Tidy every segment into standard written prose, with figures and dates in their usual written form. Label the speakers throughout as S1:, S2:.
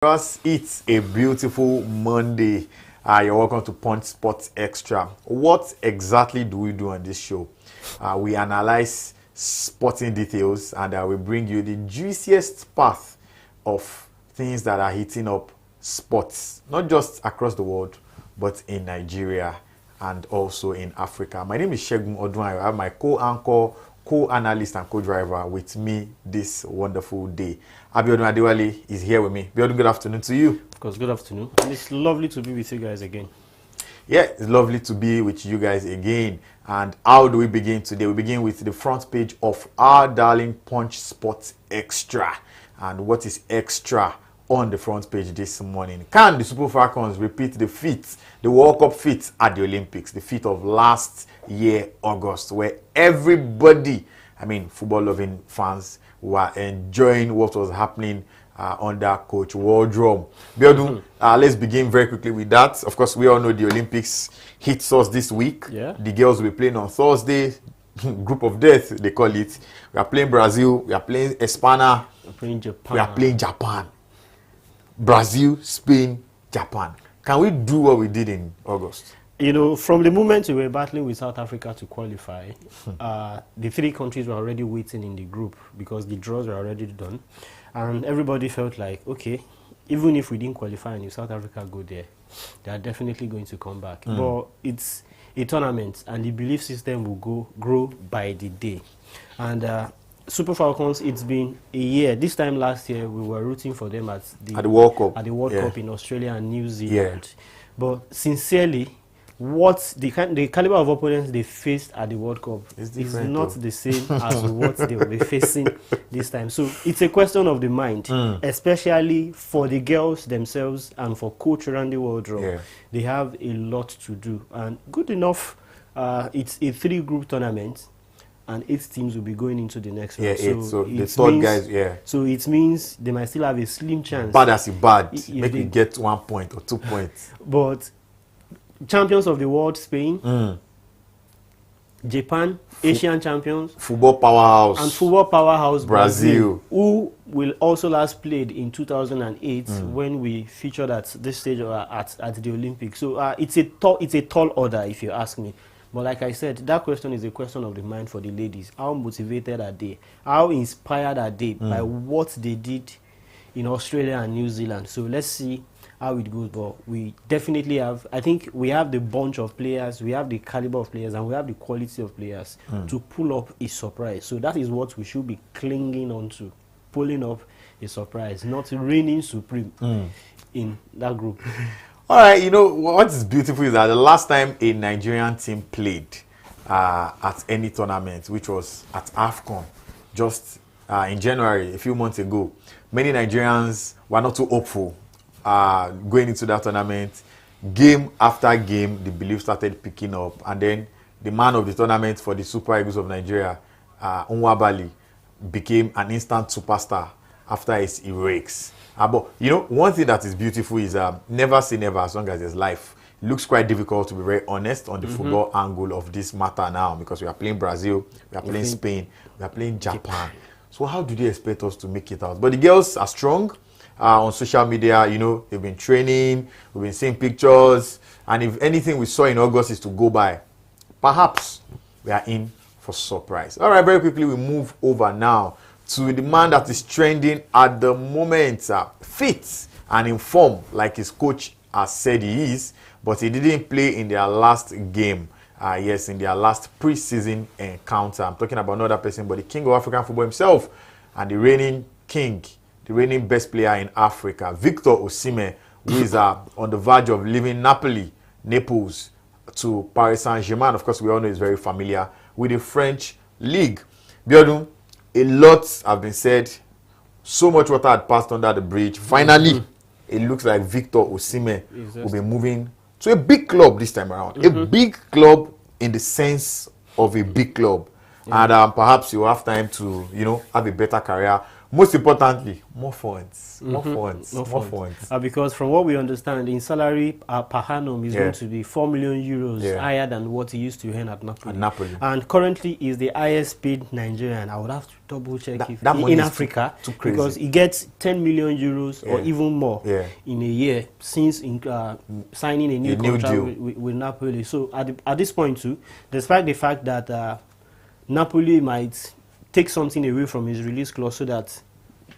S1: Because it's a beautiful Monday, you're welcome to Punch Sports Extra. What exactly do we do on this show? We analyze sporting details and we bring you the juiciest path of things that are heating up sports, not just across the world, but in Nigeria and also in Africa. My name is Shegun Odwan. I have my co-anchor, co-analyst and co-driver with me this wonderful day. Abiodun Adewale is here with me. Abiodun, good afternoon to you.
S2: Of course, good afternoon. And it's lovely to be with you guys again.
S1: Yeah, it's lovely to be with you guys again. And how do we begin today? We begin with the front page of our darling Punch Sports Extra. And what is extra on the front page this morning? Can the Super Falcons repeat the feat, the World Cup feat at the Olympics, the feat of last year, August, where everybody, football-loving fans, were enjoying what was happening under Coach Wardrum. Biodun, let's begin very quickly with that. Of course, we all know the Olympics hits us this week.
S2: Yeah.
S1: The girls will be playing on Thursday. Group of death, they call it. We are playing Brazil. We are playing Espana.
S2: We're playing Japan.
S1: We are playing Japan. Brazil, Spain, Japan. Can we do what we did in August?
S2: You know, from the moment we were battling with South Africa to qualify, the three countries were already waiting in the group because the draws were already done. And everybody felt like, okay, even if we didn't qualify and if South Africa go there, they are definitely going to come back. But it's a tournament and the belief system will grow by the day. And Super Falcons, it's been a year. This time last year, we were rooting for them at the
S1: World Cup.
S2: At the World Cup in Australia and New Zealand. Yeah. But sincerely, what the caliber of opponents they faced at the World Cup is not the same as what they will be facing this time. So it's a question of the mind, especially for the girls themselves and for Coach Randy Wardrum. Yeah. They have a lot to do. And good enough, it's a 3-group tournament. And 8 teams will be going into the next round.
S1: Yeah, so the third guys,
S2: So it means they might still have a slim chance.
S1: Bad as it bad. Make me get 1 point or 2 points.
S2: But champions of the world, Spain, Japan, Asian champions,
S1: football powerhouse,
S2: and football powerhouse
S1: Brazil,
S2: who will also last played in 2008 when we featured at this stage at the Olympics. So it's a tall order, if you ask me. But like I said, that question is a question of the mind for the ladies. How motivated are they? How inspired are they by what they did in Australia and New Zealand? So let's see how it goes. But we definitely have, I think we have the bunch of players, we have the caliber of players, and we have the quality of players to pull up a surprise. So that is what we should be clinging on to, pulling up a surprise, not reigning supreme in that group.
S1: All right, you know, what is beautiful is that the last time a Nigerian team played at any tournament, which was at AFCON, just in January, a few months ago, many Nigerians were not too hopeful going into that tournament. Game after game, the belief started picking up. And then the man of the tournament for the Super Eagles of Nigeria, Nwabali, became an instant superstar after his heroics. But, you know, one thing that is beautiful is never say never as long as there's life. It looks quite difficult, to be very honest, on the football angle of this matter now, because we are playing Brazil, we are playing Spain, we are playing Japan. So how do they expect us to make it out? But the girls are strong on social media. You know, they've been training, we've been seeing pictures, and if anything we saw in August is to go by, perhaps we are in for surprise. All right, very quickly, we move over now to the man that is trending at the moment, fit and in form, like his coach has said he is, but he didn't play in their last game. Yes, in their last preseason encounter. I'm talking about another person, but the king of African football himself, and the reigning king, the reigning best player in Africa, Victor Osimhen, who is on the verge of leaving Naples, to Paris Saint-Germain. Of course, we all know he's very familiar with the French league. Biodun, a lot have been said. So much water had passed under the bridge. Finally, it looks like Victor Osimhen will be moving to a big club this time around. A big club in the sense of a big club. And perhaps you'll have time to, you know, have a better career. Most importantly, more funds. More funds.
S2: No
S1: More
S2: funds.
S1: funds.
S2: Because from what we understand, in salary per annum is going to be 4 million euros higher than what he used to earn at Napoli. And currently is the highest paid Nigerian. I would have to double check if
S1: that money
S2: in
S1: is
S2: Africa
S1: too crazy.
S2: because he gets 10 million euros or even more in a year since signing a new contract with Napoli. So at this point too, despite the fact that Napoli might take something away from his release clause so that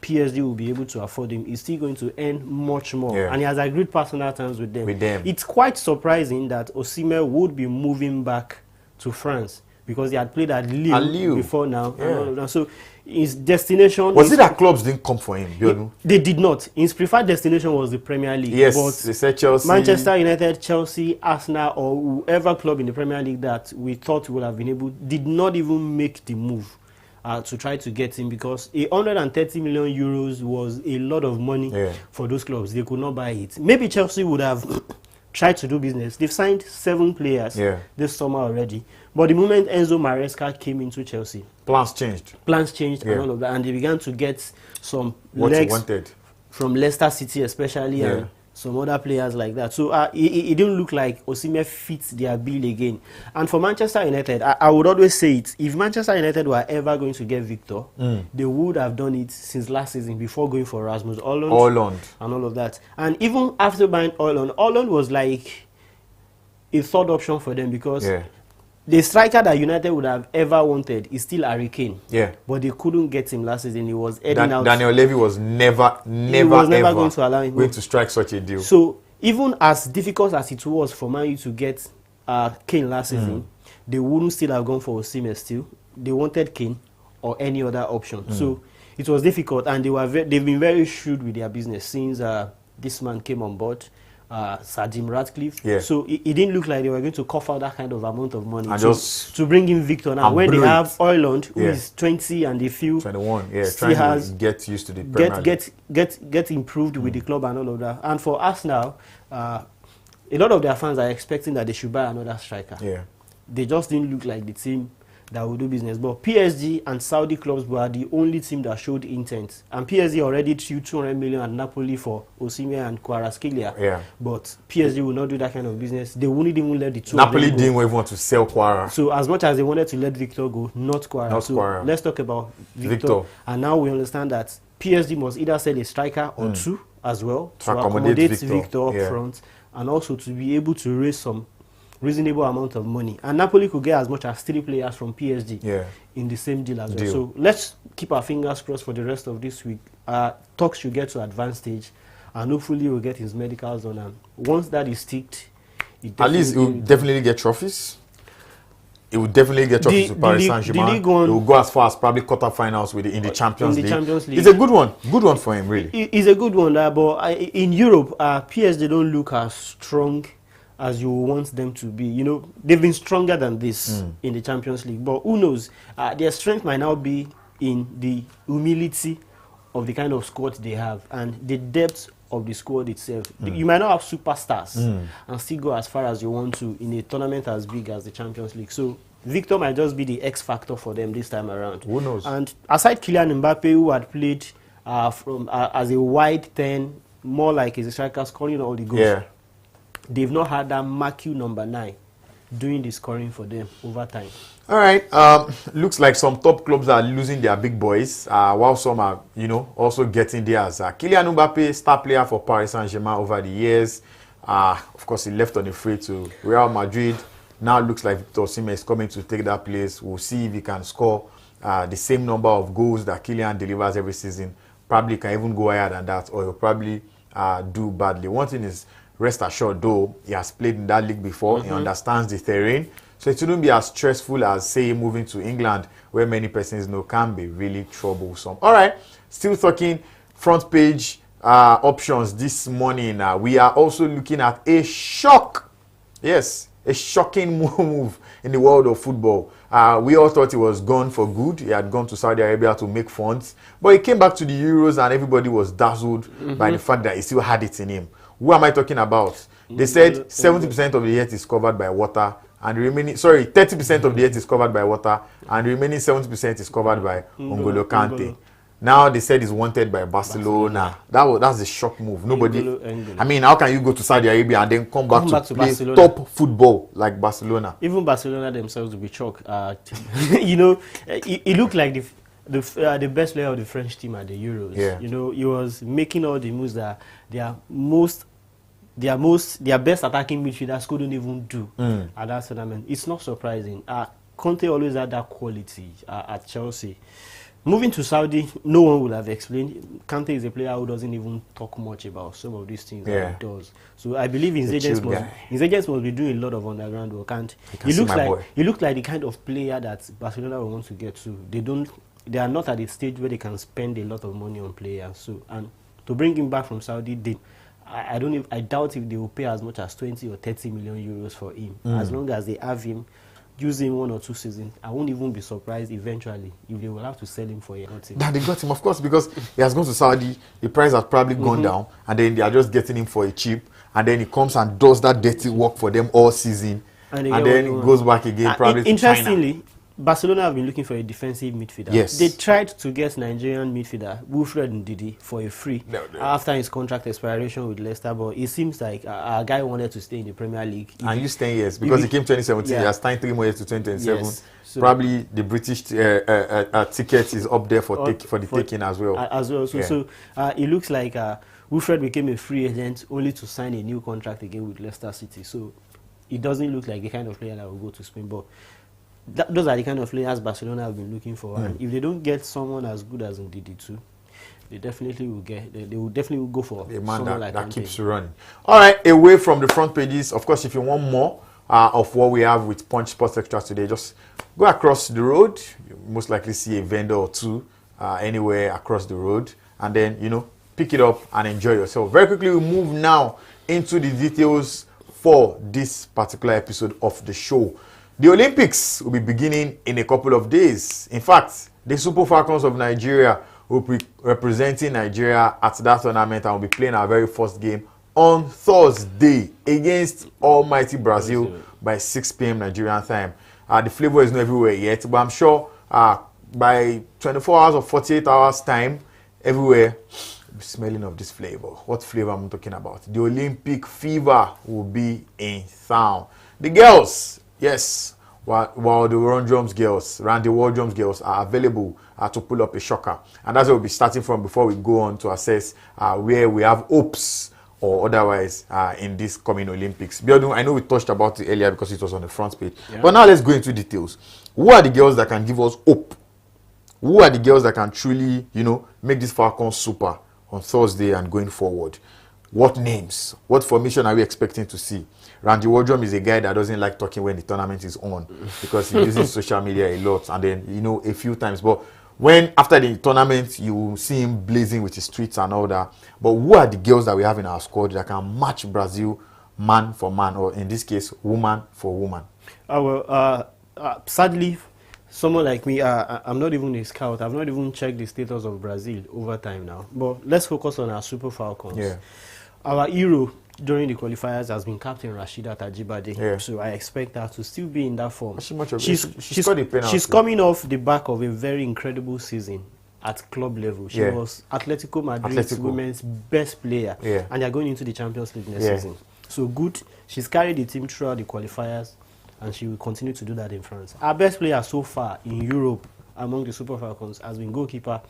S2: PSG will be able to afford him, he's still going to earn much more. And he has agreed personal terms with them. It's quite surprising that Osimhen would be moving back to France because he had played at Lille before now. So his destination...
S1: Was it that clubs didn't come for him?
S2: They did not. His preferred destination was the Premier League.
S1: Yes,
S2: but
S1: they said Chelsea.
S2: Manchester United, Chelsea, Arsenal, or whoever club in the Premier League that we thought would have been able, did not even make the move to try to get him because 130 million euros was a lot of money for those clubs. They could not buy it. Maybe Chelsea would have tried to do business. They've signed 7 players this summer already. But the moment Enzo Maresca came into Chelsea, plans changed and all of that, and they began to get some legs from Leicester City especially and some other players like that. So it didn't look like Osimhen fits their bill again. And for Manchester United, I would always say it, if Manchester United were ever going to get Victor, they would have done it since last season before going for Rasmus Højlund and all of that. And even after buying Højlund was like a third option for them because the striker that United would have ever wanted is still Harry Kane. But they couldn't get him last season. He was heading out.
S1: Daniel Levy was never
S2: going to allow him
S1: to strike such a deal.
S2: So even as difficult as it was for Man U to get Kane last season, they wouldn't still have gone for Osimhen still. They wanted Kane or any other option. So it was difficult, and they've been very shrewd with their business since this man came on board. Sir Jim Ratcliffe. So it didn't look like they were going to cough out that kind of amount of money to bring in Victor now. When they have Højlund, who is 20 and a few
S1: 21, still has to get used to the Premier League.
S2: Get improved with the club and all of that. And for Arsenal, a lot of their fans are expecting that they should buy another striker. They just didn't look like the team that will do business. But PSG and Saudi clubs were the only team that showed intent. And PSG already threw 200 million at Napoli for Osimhen and Kvaratskhelia. But PSG will not do that kind of business. They wouldn't even let the two
S1: Napoli didn't even want to sell Kvara.
S2: So as much as they wanted to let Victor go, not Kvara. Let's talk about Victor. And now we understand that PSG must either sell a striker or two as well to accommodate Victor up front and also to be able to raise some reasonable amount of money. And Napoli could get as much as 3 players from PSG in the same deal as well. So let's keep our fingers crossed for the rest of this week. Talks should get to advanced stage, and hopefully we'll get his medicals done. And once that is ticked,
S1: at least he will definitely get trophies. He will definitely get trophies to Paris Saint-Germain. He will go as far as probably quarterfinals with in the Champions League. It's a good one. Good one for him, really.
S2: It's a good one, but in Europe, PSG don't look as strong as you want them to be. You know, they've been stronger than this in the Champions League. But who knows? Their strength might now be in the humility of the kind of squad they have and the depth of the squad itself. You might not have superstars and still go as far as you want to in a tournament as big as the Champions League. So Victor might just be the X factor for them this time around.
S1: Who knows?
S2: And aside Kylian Mbappe, who had played as a wide 10, more like a striker scoring all the goals, they've not had that Marquee number 9 doing the scoring for them over time.
S1: All right. Looks like some top clubs are losing their big boys, while some are, also getting theirs. Kylian Mbappe, star player for Paris Saint-Germain over the years. Of course, he left on a free to Real Madrid. Now it looks like Victor Osimhen is coming to take that place. We'll see if he can score the same number of goals that Kylian delivers every season. Probably can even go higher than that, or he'll probably do badly. One thing is, rest assured, though, he has played in that league before. He understands the terrain. So it shouldn't be as stressful as, say, moving to England, where many persons know can be really troublesome. All right, still talking front page options this morning. We are also looking at a shock. Yes, a shocking move in the world of football. We all thought he was gone for good. He had gone to Saudi Arabia to make funds. But he came back to the Euros and everybody was dazzled by the fact that he still had it in him. Who am I talking about? They said 70% of the earth is covered by water, and the remaining, 30% of the earth is covered by water, and the remaining 70% is covered by N'Golo Kante. Now they said he's wanted by Barcelona. That's a shock move. Nobody.
S2: N'Golo.
S1: I mean, how can you go to Saudi Arabia and then come back to play
S2: Barcelona.
S1: top football like Barcelona?
S2: Even Barcelona themselves will be shocked. You know, it looked like the best player of the French team at the Euros.
S1: Yeah.
S2: You know, he was making all the moves that their best attacking midfielders couldn't even do at that tournament. It's not surprising. Conte always had that quality at Chelsea. Moving to Saudi, no one would have explained. Conte is a player who doesn't even talk much about some of these things that he does. So I believe his agents must be doing a lot of underground work. And he looks like the kind of player that Barcelona will want to get to. They are not at the stage where they can spend a lot of money on players. So, and to bring him back from Saudi, I doubt if they will pay as much as 20 or 30 million euros for him. As long as they have him, use him 1 or 2 seasons, I won't even be surprised eventually if they will have to sell him for a lot.
S1: They got him, of course, because he has gone to Saudi, the price has probably gone down, and then they are just getting him for a cheap, and then he comes and does that dirty work for them all season, and then he goes back again, probably to China.
S2: Interestingly, Barcelona have been looking for a defensive midfielder.
S1: Yes.
S2: They tried to get Nigerian midfielder Wilfred Ndidi for a free after his contract expiration with Leicester, but it seems like a guy wanted to stay in the Premier League.
S1: And used 10 years because he came 2017. He has signed 3 more years to 2027.
S2: Yes. So
S1: probably the British ticket is up there for the taking as well.
S2: So it looks like Wilfred became a free agent only to sign a new contract again with Leicester City. So it doesn't look like the kind of player that will go to Spain, but those are the kind of players Barcelona have been looking for. And if they don't get someone as good as Ndidi too, they definitely will go for
S1: a man
S2: someone
S1: that keeps running. All right, away from the front pages, of course, if you want more of what we have with Punch Sports Extra today, just go across the road. You most likely see a vendor or two anywhere across the road, and then pick it up and enjoy yourself. Very quickly, we move now into the details for this particular episode of the show. The Olympics will be beginning in a couple of days. In fact, the Super Falcons of Nigeria will be representing Nigeria at that tournament and will be playing our very first game on Thursday against almighty Brazil by 6 p.m. Nigerian time. The flavor is not everywhere yet, but I'm sure by 24 hours or 48 hours time, everywhere will be smelling of this flavor. What flavor am I talking about? The Olympic fever will be in town. The girls, yes, while the Randy Wardrums girls are available to pull up a shocker. And that's where we'll be starting from before we go on to assess where we have hopes or otherwise in this coming Olympics. Biodun, I know we touched about it earlier because it was on the front page. Yeah. But now let's go into details. Who are the girls that can give us hope? Who are the girls that can truly, make this Falcons super on Thursday and going forward? What names? What formation are we expecting to see? Randy Wardrum is a guy that doesn't like talking when the tournament is on because he uses social media a lot and then, a few times. But when after the tournament, you see him blazing with his tweets and all that. But who are the girls that we have in our squad that can match Brazil man for man, or in this case, woman for woman?
S2: Sadly, someone like me, I'm not even a scout. I've not even checked the status of Brazil over time now. But let's focus on our Super Falcons. Yeah. Our hero during the qualifiers has been Captain Rasheedat Ajibade. Yeah. So I expect her to still be in that form. She's coming off the back of a very incredible season at club level. She was Atletico Madrid's women's best player. Yeah. And they're going into the Champions League next season. So good. She's carried the team throughout the qualifiers, and she will continue to do that in France. Our best player so far in Europe among the Super Falcons has been goalkeeper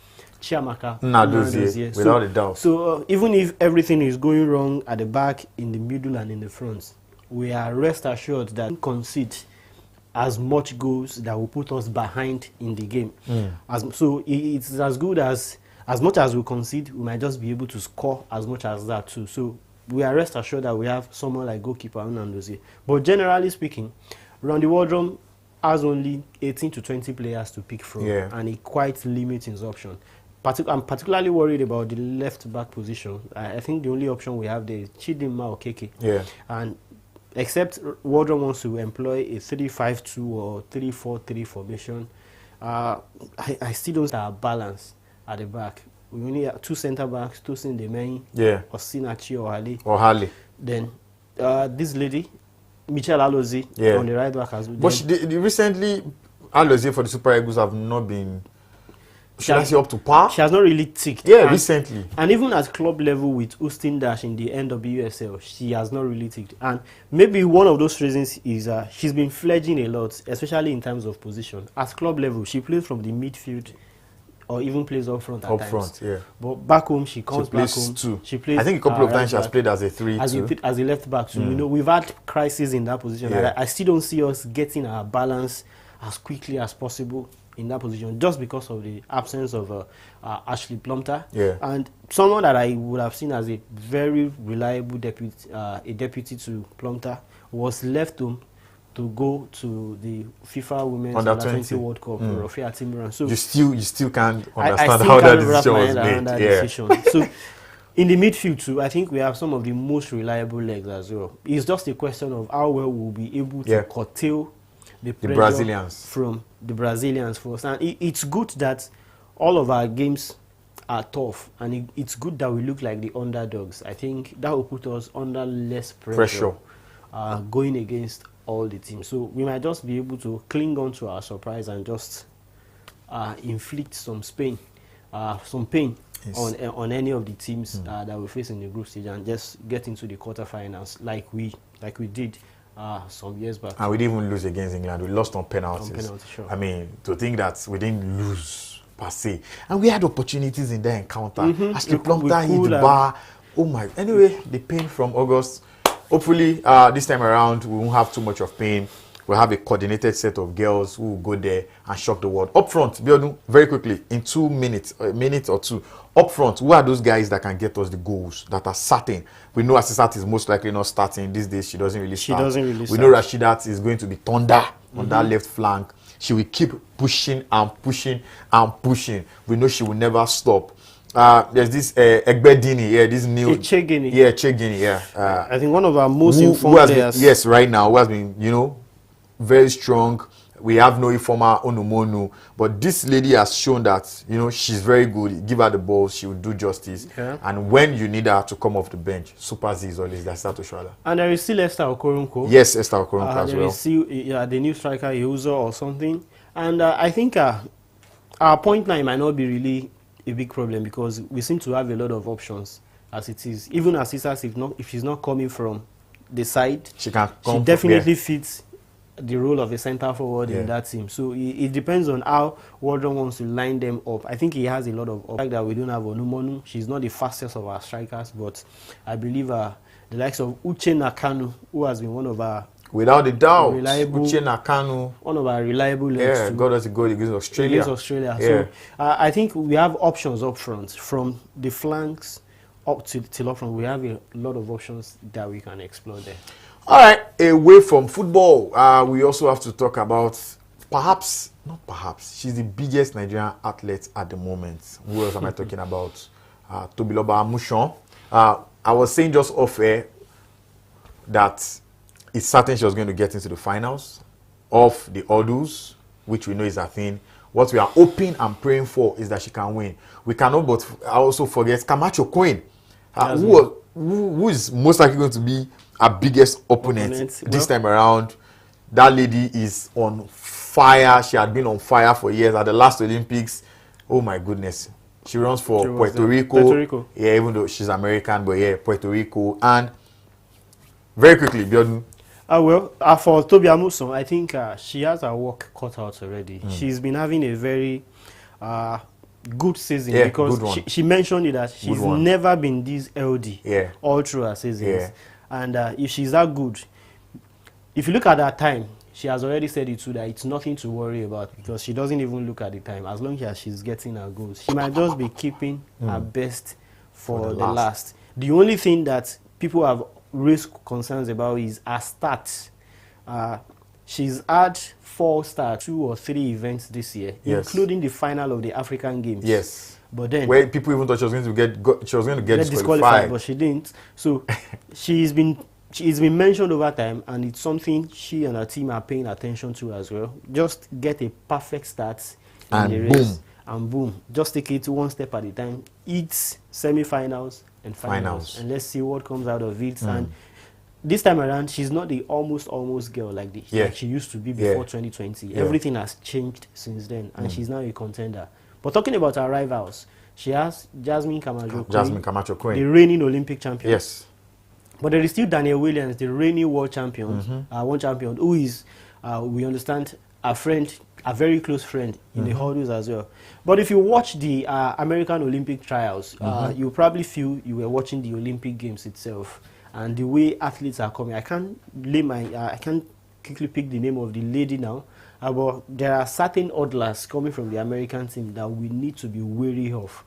S2: Chiamaka
S1: Nnadozie, without a doubt.
S2: So even if everything is going wrong at the back, in the middle, and in the front, we are rest assured that we concede as much goals that will put us behind in the game. So it's as good as much as we concede, we might just be able to score as much as that too. So we are rest assured that we have someone like goalkeeper Nnadozie. But generally speaking, Randy Wardrum has only 18 to 20 players to pick from, and it quite limits his option. I'm particularly worried about the left back position. I think the only option we have there is Chidinma Okeke. Yeah. And except Wardrum wants to employ a 3-5-2 or 3-4-3 formation, I still don't have a balance at the back. We only have 2 centre backs, Tosin Demeyin, Osinachi or Hale. Then this lady, Michelle Alozie, on the right back as well.
S1: But recently, Alozie for the Super Eagles have not been should I say up to par?
S2: She has not really ticked.
S1: Yeah, recently.
S2: And even at club level with Houston Dash in the NWSL, she has not really ticked. And maybe one of those reasons is she's been fledging a lot, especially in terms of position. At club level, she plays from the midfield or even plays up front at times.
S1: Up front, yeah.
S2: But back home, she comes back home.
S1: Two.
S2: She plays.
S1: I think a couple of
S2: right
S1: times she has played as a 3
S2: as a left back. So you know we've had crises in that position.
S1: Yeah.
S2: And I still don't see us getting our balance as quickly as possible in that position, just because of the absence of Ashley Plumter, and someone that I would have seen as a very reliable deputy to Plumter was left home to go to the FIFA Women's Under-20 World Cup for Rafia Timiran. So
S1: you still can't understand
S2: I still
S1: how that
S2: can't wrap
S1: decision
S2: my
S1: was
S2: head around that
S1: made.
S2: decision. So in the midfield too, I think we have some of the most reliable legs as well. It's just a question of how well we'll be able to curtail the
S1: Brazilians
S2: from the Brazilians first. And it's good that all of our games are tough, and it's good that we look like the underdogs. I think that will put us under less pressure. Going against all the teams. So we might just be able to cling on to our surprise and just inflict some pain on any of the teams that we face in the group stage, and just get into the quarterfinals like we did some years back.
S1: And we didn't even lose against England. We lost on penalties.
S2: Sure.
S1: I mean, to think that we didn't lose per se, and we had opportunities in that encounter. Ashley Plumter hit the bar. Oh my! Anyway, the pain from August. Hopefully, this time around, we won't have too much of pain. We'll have a coordinated set of girls who will go there and shock the world. Up front, Biodun, very quickly, in 2 minutes, a minute or two, up front, who are those guys that can get us the goals that are certain? We know Asisat is most likely not starting. These days, she doesn't really start. We know Rashidat is going to be thunder on that left flank. She will keep pushing and pushing and pushing. We know she will never stop. There's this Egbedini, this new Chegini,
S2: I think one of our most informed players.
S1: Right now, who has been, very strong. We have no informer Onumonu, but this lady has shown that she's very good. Give her the ball, she will do justice. And when you need her to come off the bench, Super Z is always there. Start to show her.
S2: And there is still Esther Okoronko.
S1: Yes, Esther Okoronko as well.
S2: There is still the new striker Euzo or something. And I think our point 9 might not be really a big problem, because we seem to have a lot of options as it is. Even Asisat, if she's not coming from the side, she definitely fits the role of a centre forward in that team. So it depends on how Wardon wants to line them up. I think he has a lot of fact that we don't have Onumonu. She's not the fastest of our strikers, but I believe the likes of Uche Nakanu, who has been one of our
S1: without a doubt, Uche Nakanu,
S2: one of our reliable legs.
S1: got us a goal against Australia.
S2: So I think we have options up front, from the flanks up till up front. We have a lot of options that we can explore there.
S1: All right, away from football, we also have to talk about she's the biggest Nigerian athlete at the moment. Who else am I talking about? Tobiloba Amushon. I was saying just off air that it's certain she was going to get into the finals of the Odus, which we know is a thing. What we are hoping and praying for is that she can win. We cannot but also forget Camacho Queen, who is most likely going to be our biggest opponent this time around. That lady is on fire. She had been on fire for years. At the last Olympics, oh my goodness, she runs for Puerto Rico. Yeah, even though she's American, but Puerto Rico. And very quickly, Biodun.
S2: For Tobi Amuson, I think she has her work cut out already. She's been having a very good season, because she mentioned it that she's never been this LD all through her seasons. And if she's that good, if you look at that time, she has already said it too, that it's nothing to worry about, because she doesn't even look at the time. As long as she's getting her goals, she might just be keeping her best for the last. The only thing that people have raised concerns about is her stats. She's had 4 starts, 2 or 3 events this year, including the final of the African Games.
S1: Yes.
S2: But then,
S1: where people even thought she was going to get disqualified,
S2: but she didn't. So she's been mentioned over time, and it's something she and her team are paying attention to as well. Just get a perfect start in the race, and boom, just take it one step at a time. It's semi-finals and finals, and let's see what comes out of it. And this time around, she's not the almost girl like she used to be before 2020. Everything has changed since then, and she's now a contender. But talking about her rivals, she has Jasmine Camacho,
S1: Jasmine Camacho Queen,
S2: the reigning Olympic champion.
S1: Yes.
S2: But there is still Daniel Williams, the reigning world champion, world champion, who is, we understand, a friend, a very close friend in the hurdles as well. But if you watch the American Olympic trials, you probably feel you were watching the Olympic Games itself, and the way athletes are coming. I can't quickly pick the name of the lady now, but there are certain oddlers coming from the American team that we need to be wary of.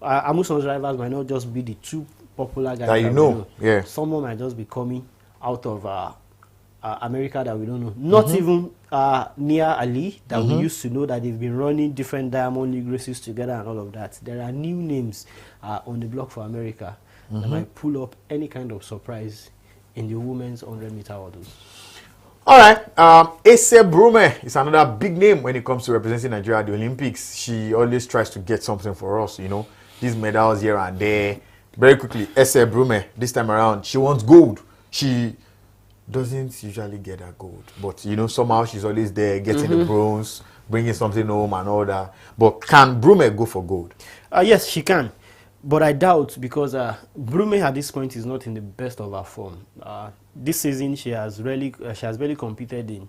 S2: Amuson's rivals might not just be the two popular guys
S1: that you know. Yeah.
S2: Someone might just be coming out of America that we don't know. Not even Nia Ali that we used to know, that they've been running different Diamond League races together and all of that. There are new names on the block for America that might pull up any kind of surprise in the women's 100-meter hurdles.
S1: All right. Ese Brume is another big name when it comes to representing Nigeria at the Olympics. She always tries to get something for us, you know, these medals here and there. Very quickly, Ese Brume, this time around, she wants gold. She doesn't usually get that gold, but you know, somehow she's always there getting the bronze, bringing something home and all that. But can Brume go for gold?
S2: Yes, she can, but I doubt, because Brume at this point is not in the best of her form. This season she has really competed in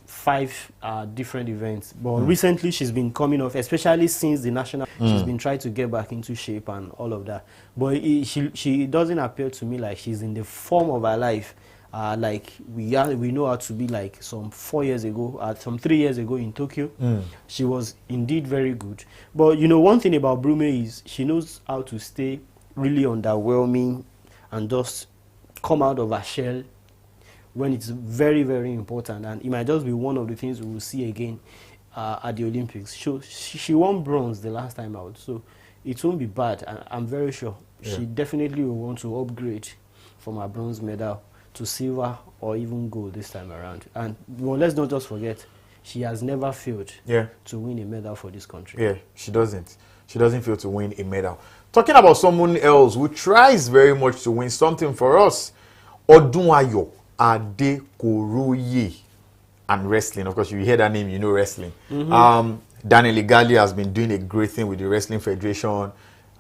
S2: 5 different events, but recently she's been coming off, especially since the national. She's been trying to get back into shape and all of that, but she doesn't appear to me like she's in the form of her life, like we know her to be, like some 4 years ago, some 3 years ago in Tokyo. She was indeed very good. But you know, one thing about Brume is she knows how to stay really underwhelming and just come out of her shell when it's very, very important, and it might just be one of the things we will see again at the Olympics. She won bronze the last time out, so it won't be bad. I'm very sure she definitely will want to upgrade from her bronze medal to silver or even gold this time around. And well, let's not just forget, she has never failed to win a medal for this country. Yeah,
S1: she doesn't. She doesn't fail to win a medal. Talking about someone else who tries very much to win something for us, Odunwayo Adekoroye, and wrestling. Of course, you hear that name, you know wrestling. Daniel Igali has been doing a great thing with the Wrestling Federation,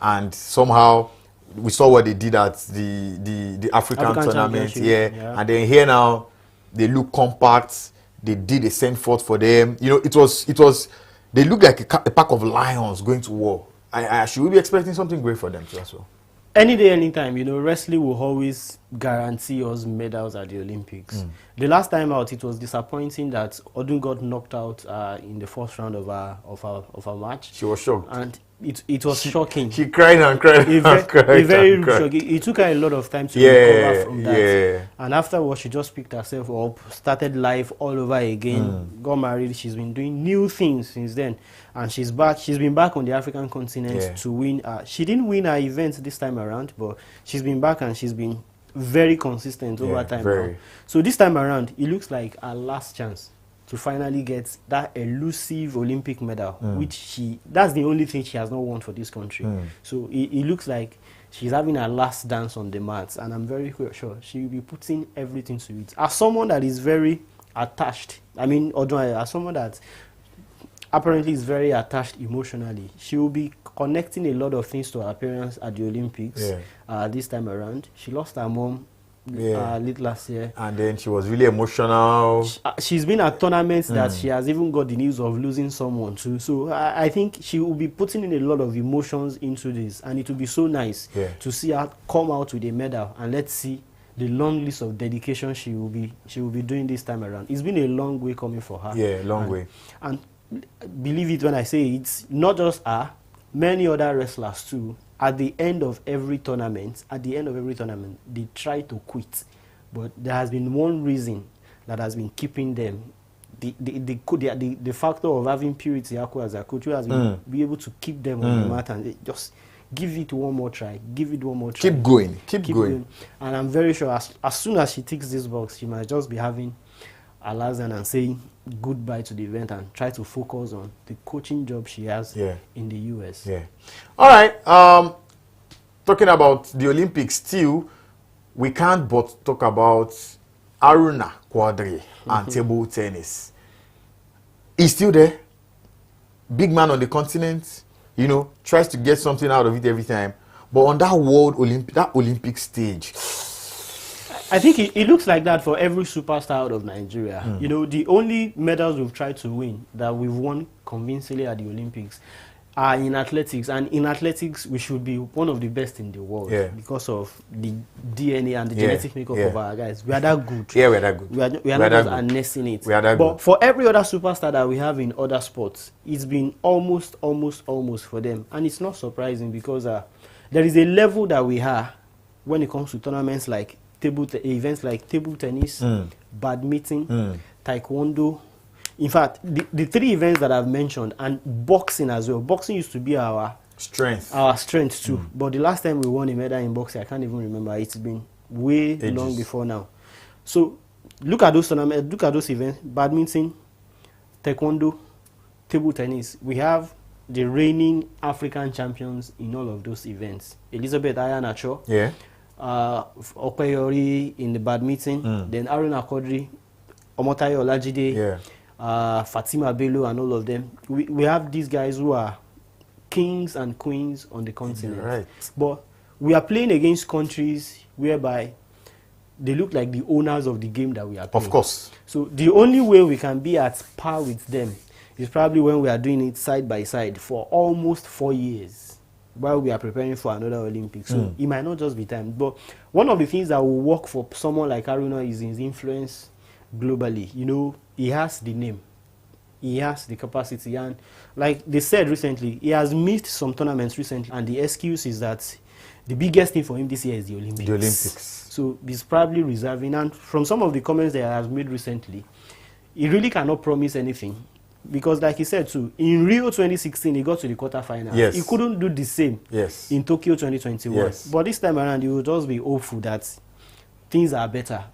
S1: and somehow we saw what they did at the African tournament. And then here now they look compact. They did a send forth for them. You know, it was they look like a pack of lions going to war. Should we be expecting something great for them too as well?
S2: Any day, anytime, you know, wrestling will always guarantee us medals at the Olympics. The last time out, it was disappointing that Odun got knocked out in the first round of our match.
S1: She was shocked.
S2: And it was shocking.
S1: She cried and cried and cried.
S2: Very shocking. It took her a lot of time to recover from that. And afterwards, she just picked herself up, started life all over again, got married. She's been doing new things since then. And she's back. She's been back on the African continent to win. She didn't win her event this time around, but she's been back and she's been very consistent over time now. So this time around, it looks like her last chance to finally get that elusive Olympic medal, which that's the only thing she has not won for this country. So it looks like she's having her last dance on the mats, and I'm very sure she will be putting everything to it. As someone that is very attached, as someone that apparently is very attached emotionally, she will be connecting a lot of things to her appearance at the Olympics this time around. She lost her mom late last year,
S1: and then she was really emotional.
S2: She's been at tournaments that she has even got the news of losing someone too. So I think she will be putting in a lot of emotions into this, and it will be so nice to see her come out with a medal. And let's see the long list of dedication she will be doing this time around. It's been a long way coming for her.
S1: Yeah, long way.
S2: And believe it when I say it's not just her, many other wrestlers too. At the end of every tournament, they try to quit, but there has been one reason that has been keeping them. The factor of having Purity Aku as a coach, who has been be able to keep them on the mat and just give it one more try, keep going, keep going. And I'm very sure as soon as she ticks this box, she might just be having a last and saying goodbye to the event and try to focus on the coaching job she has in the US.
S1: All right. Talking about the Olympics still, we can't but talk about Aruna Quadri and table tennis. He's still there. big man on the continent, you know, tries to get something out of it every time. But on that Olympic stage,
S2: I think it looks like that for every superstar out of Nigeria. You know, the only medals we've tried to win that we've won convincingly at the Olympics are in athletics. And in athletics, we should be one of the best in the world because of the DNA and the genetic makeup of our guys. We are that good.
S1: Yeah, we are that good.
S2: We are not just harnessing it.
S1: We are that
S2: but
S1: good.
S2: for every other superstar that we have in other sports, it's been almost for them. And it's not surprising because there is a level that we have when it comes to tournaments like events like table tennis, badminton, taekwondo. In fact, the three events that I've mentioned, and boxing as well. Boxing used to be our strength too. But the last time we won a medal in boxing, I can't even remember. It's been way long before now. So look at those tournaments, look at those events: badminton, taekwondo, table tennis. We have the reigning African champions in all of those events. Elizabeth Ayanacho.
S1: Yeah.
S2: Okpeyori in the badminton, then Aaron Akodri, Omotayo Olajide, Fatima Bello, and all of them. We have these guys who are kings and queens on the continent.
S1: Right.
S2: But we are playing against countries whereby they look like the owners of the game that we are playing.
S1: Of course.
S2: So the only way we can be at par with them is probably when we are doing it side by side for almost 4 years, while we are preparing for another Olympics. So it might not just be time. But one of the things that will work for someone like Haruna is his influence globally. You know, he has the name. He has the capacity. And like they said recently, he has missed some tournaments recently. And the excuse is that the biggest thing for him this year is the Olympics.
S1: The Olympics. So
S2: he's probably reserving. And from some of the comments that he has made recently, he really cannot promise anything. Because like he said too, in Rio 2016, he got to the quarterfinals.
S1: Yes.
S2: He couldn't do the same in Tokyo 2021.
S1: Yes.
S2: But this time around, he will just be hopeful that things are better.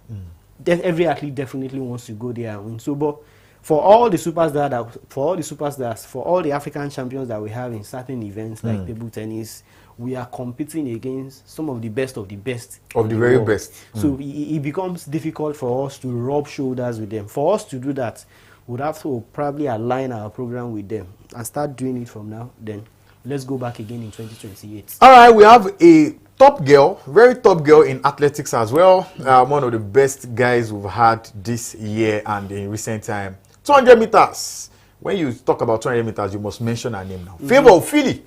S2: Every athlete definitely wants to go there and win. So, but for all the superstars, for all the African champions that we have in certain events like table tennis, we are competing against some of the best of the best.
S1: Of the very best.
S2: So it becomes difficult for us to rub shoulders with them. For us to do that, we'd have to probably align our program with them and start doing it from now. Then let's go back again in 2028.
S1: All right, we have a top girl, very top girl in athletics as well. One of the best guys we've had this year and in recent time. 200 meters. When you talk about 200 meters, you must mention her name now. Favour Ofili,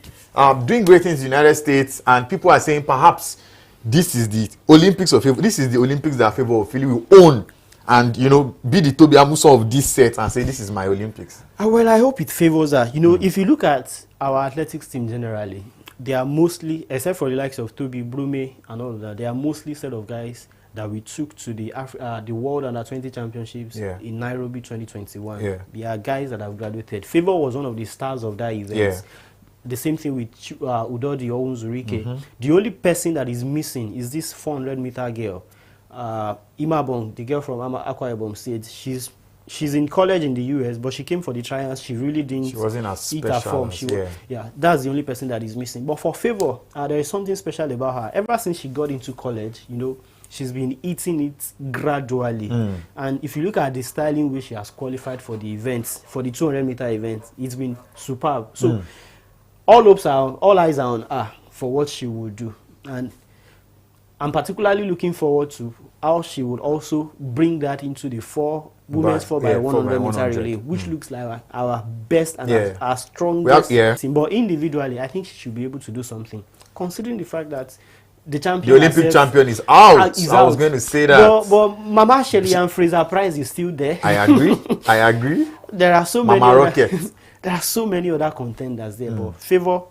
S1: doing great things in the United States, and people are saying perhaps this is the Olympics of Favour. This is the Olympics that Favour Ofili will own. And, you know, be the Toby Amuso of this set and say, this is my Olympics.
S2: Well, I hope it favors her. You know, if you look at our athletics team generally, they are mostly, except for the likes of Toby, Brume, and all of that, they are mostly set of guys that we took to the World Under-20 Championships in Nairobi 2021. They are guys that have graduated. Favour was one of the stars of that event. The same thing with Udodi Ounzurike. The only person that is missing is this 400-meter girl. Imabong, the girl from Akwa Ibom State, she's in college in the US, but she came for the trials. She really didn't. She
S1: wasn't as
S2: eat her form. That's the only person that is missing. But for Favour, there is something special about her. Ever since she got into college, you know, she's been eating it gradually. And if you look at the styling way she has qualified for the events, for the 200-meter event, it's been superb. So all eyes are on her for what she will do. And I'm particularly looking forward to how she would also bring that into the women's 4x100 meter relay, which looks like our best and our strongest team. But individually, I think she should be able to do something, considering the fact that the
S1: Olympic champion is out. I was going to say that.
S2: But Mama Shelley and Fraser Price is still there.
S1: I agree.
S2: There are so many. There are so many other contenders there. But Favour,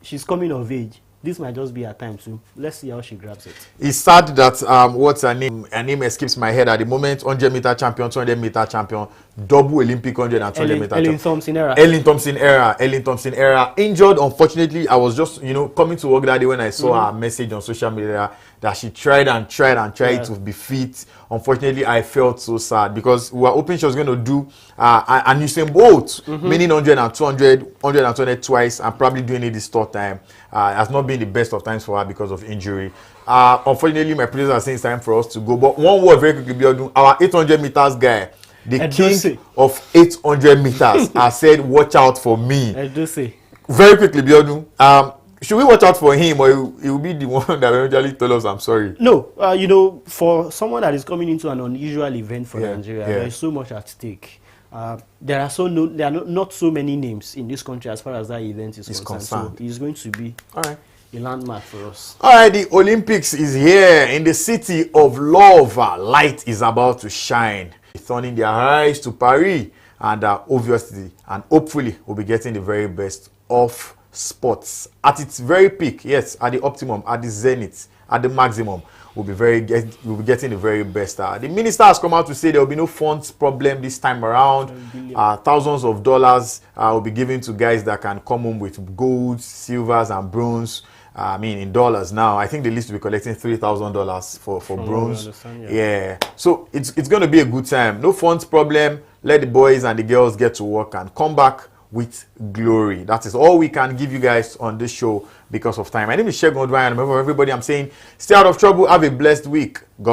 S2: she's coming of age. This might just be her time soon. Let's see how she grabs it. It's
S1: sad that what's her name? Her name escapes my head at the moment. 100-meter champion, 200-meter champion, double Olympic 100 and 200-meter champion. Ellen Thompson era. Injured, unfortunately. I was just, coming to work that day when I saw her message on social media that she tried to be fit. Unfortunately, I felt so sad because we were hoping she was going to do an Usain Bolt, meaning 100 and 200 twice, and probably doing it this third time. Has not been the best of times for her because of injury. Unfortunately, my producers are saying it's time for us to go. But one word very quickly, our 800 meters guy, the
S2: Edose.
S1: king of 800 meters, has said, "Watch out for me."
S2: Edose.
S1: Very quickly, Biodun. Should we watch out for him, or he will be the one that eventually tell us, "I'm sorry"?
S2: No, you know, for someone that is coming into an unusual event for
S1: Yeah,
S2: Nigeria,
S1: yeah.
S2: there is so much at stake. There are not so many names in this country as far as that event is concerned. So it's going to be
S1: All right.
S2: a landmark for us.
S1: All right, the Olympics is here in the city of love. Light is about to shine, turning their eyes to Paris, and obviously and hopefully we'll be getting the very best of sports at its very peak. Yes, at the optimum, at the zenith, at the maximum. We'll be getting the very best. The minister has come out to say there will be no funds problem this time around. Thousands of dollars will be given to guys that can come home with gold, silvers, and bronze. I mean, in dollars now, I think the list will be collecting $3,000 for bronze. Yeah. So it's going to be a good time. No funds problem. Let the boys and the girls get to work and come back with glory. That is all we can give you guys on this show because of time. My name is Shegun Odwai, and remember, everybody, I'm saying stay out of trouble. Have a blessed week. God